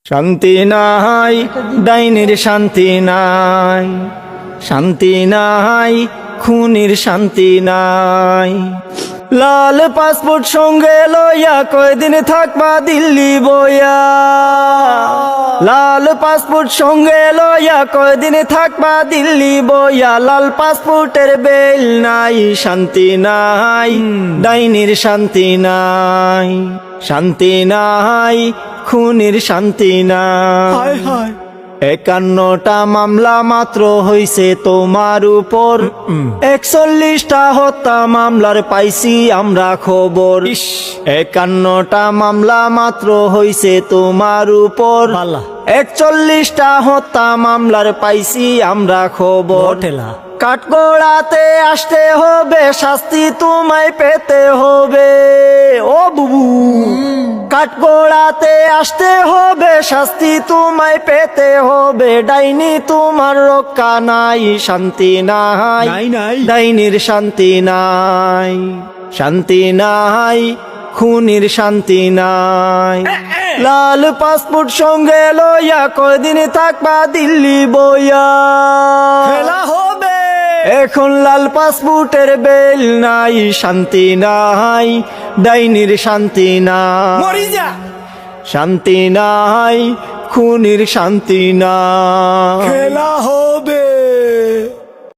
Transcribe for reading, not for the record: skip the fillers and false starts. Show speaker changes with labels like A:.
A: শান্তি নাই, ডাইনির শান্তি নাই, শান্তি নাই, খুনির শান্তি নাই। লাল পাসপোর্ট সঙ্গে লইয়া কয়দিন থাকবা দিল্লি বইয়া, লাল পাসপোর্ট সঙ্গে লইয়া কয়দিন থাকবা দিল্লি বইয়া। লাল পাসপোর্টের বেল নাই, শান্তি নাই, ডাইনির শান্তি নাই, শান্তি নাই, খুনির শান্তি নাই। 51টা মামলা মাত্র হইছে তোমার উপর, 41টা হত্যা মামলার পাইছি আমরা খবর। 51টা মামলা মাত্র হইছে তোমার উপর, 41টা হত্যা মামলার পাইছি আমরা খবর। কাঠগড়াতে আসতে হবে, শাস্তি তোমায় পেতে হবে। ও বুবু, কাঠগড়াতে আসতে হবে, শাস্তি তোমায় পেতে হবে। ডাইনি তোমার রক্ষা নাই, শান্তি নাই, ডাইনির শান্তি নাই, শান্তি নাই, খুনির শান্তি নাই। লাল পাসপোর্ট সঙ্গে লইয়া কয়দিন থাকবা দিল্লি বইয়া, খেলা হবে এখন। লাল পাসপোর্টের বেল নাই, শান্তি নাই, ডাইনির শান্তি নাই, শান্তি নাই, খুনির শান্তি নাই।
B: খেলা হবে।